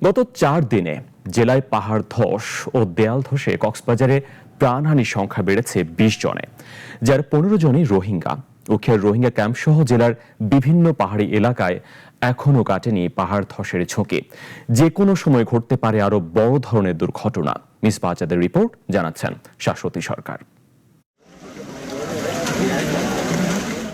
গত 4 দিনে জেলায় পাহাড় ধস ও দেয়াল ধসে কক্সবাজারে প্রাণহানির সংখ্যা বেড়েছে 20 জনে, যার 15 জনই রোহিঙ্গা। উখিয়ার রোহিঙ্গা ক্যাম্প সহ জেলার বিভিন্ন পাহাড়ি এলাকায় এখনও কাটেনি পাহাড় ধসের ঝুঁকি। যে কোনো সময় ঘটতে পারে আরো বড় ধরনের দুর্ঘটনা। মিসবাহ আজাদের রিপোর্ট, জানাচ্ছেন শাশ্বতী সরকার।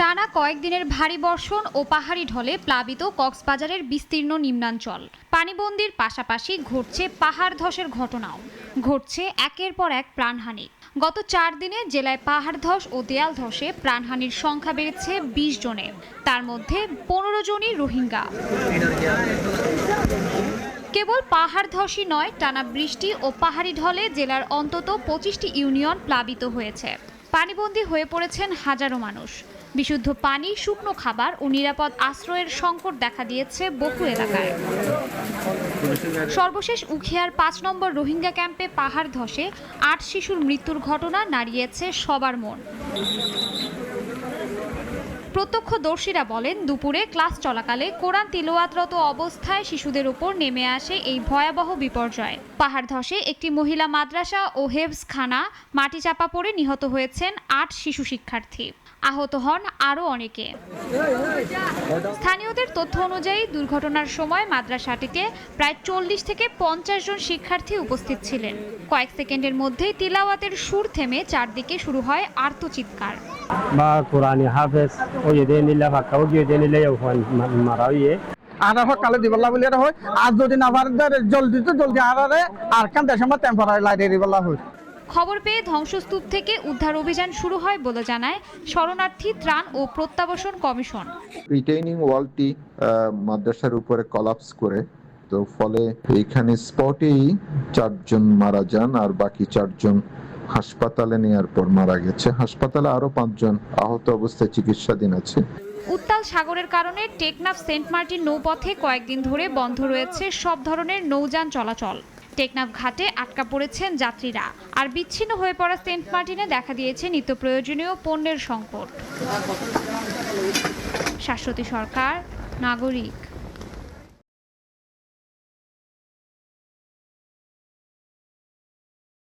টানা কয়েকদিনের ভারী বর্ষণ ও পাহাড়ি ঢলে প্লাবিত কক্সবাজারের বিস্তীর্ণ নিম্নাঞ্চল। পানিবন্দির পাশাপাশি ঘটছে পাহাড় ধসের ঘটনাও, ঘটছে একের পর এক প্রাণহানি। গত 4 দিনে জেলায় পাহাড় ধস ও দেয়াল ধসে প্রাণহানির সংখ্যা বেড়েছে 20 জনে, তার মধ্যে 15 জনই রোহিঙ্গা। কেবল পাহাড় ধসই নয়, টানা বৃষ্টি ও পাহাড়ি ঢলে জেলার অন্তত 25টি ইউনিয়ন প্লাবিত হয়েছে। পানিবন্দী হয়ে পড়েছেন হাজারো মানুষ। বিশুদ্ধ পানি, শুকনো খাবার ও নিরাপদ আশ্রয়ের সংকট দেখা দিয়েছে বহু এলাকায়। সর্বশেষ উখিয়ার 5 নম্বর রোহিঙ্গা ক্যাম্পে পাহাড় ধসে 8 শিশুর মৃত্যুর ঘটনা নাড়িয়েছে সবার মন। প্রত্যক্ষদর্শীরা বলেন, দুপুরে ক্লাস চলাকালে কোরআন তিলাওয়াতরত অবস্থায় শিশুদের উপর নেমে আসে এই ভয়াবহ বিপর্যয়। পাহাড় ধসে একটি মহিলা মাদ্রাসা ও হেফজখানা মাটি চাপা পড়ে নিহত হয়েছেন 8 শিশু শিক্ষার্থী। আহত হন আরও অনেকে। স্থানীয়দের তথ্য অনুযায়ী দুর্ঘটনার সময় মাদ্রাসাটিতে প্রায় 40 থেকে 50 জন শিক্ষার্থী উপস্থিত ছিলেন। কয়েক সেকেন্ডের মধ্যেই তিলাওয়াতের সুর থেমে চারদিকে শুরু হয় আর্তচিৎকার। বা কোরআনি হাফেজ ওই যে নিলা ফাঁকা ওই যে নিলে মারা হইয়ে আর সকালে দিবলা বলি হয়, আর যদি না পারে জলদি তো জলদি আর কান দেশের সময় টেম্পারারি লাইটের বলা হয়। খবর পেয়ে ধ্বংসস্তূপ থেকে উদ্ধার অভিযান শুরু হয় বলে জানায় শরণার্থী ত্রাণ ও প্রত্যাবাসন কমিশন। রিটেইনিং ওয়ালটি মাদ্রাসার উপরে কলাপস করে, তো ফলে এখানে স্পটেই 4 জন মারা যান, আর বাকি 4 জন হাসপাতালে নেওয়ার পর মারা গেছে। হাসপাতালে আরো 5 জন আহত অবস্থায় চিকিৎসাধীন আছে। উত্তাল সাগরের কারণে টেকনাফ সেন্ট মার্টিন নৌপথে কয়েকদিন ধরে বন্ধ রয়েছে সব ধরনের নৌযান চলাচল। টেকনাফ ঘাটে আটকা পড়েছেন যাত্রীরা, আর বিচ্ছিন্ন হয়ে পড়া সেন্ট মার্টিনে দেখা দিয়েছে নিত্য প্রয়োজনীয় পণ্যের সংকট। শাশ্বতী সরকার, নাগরিক।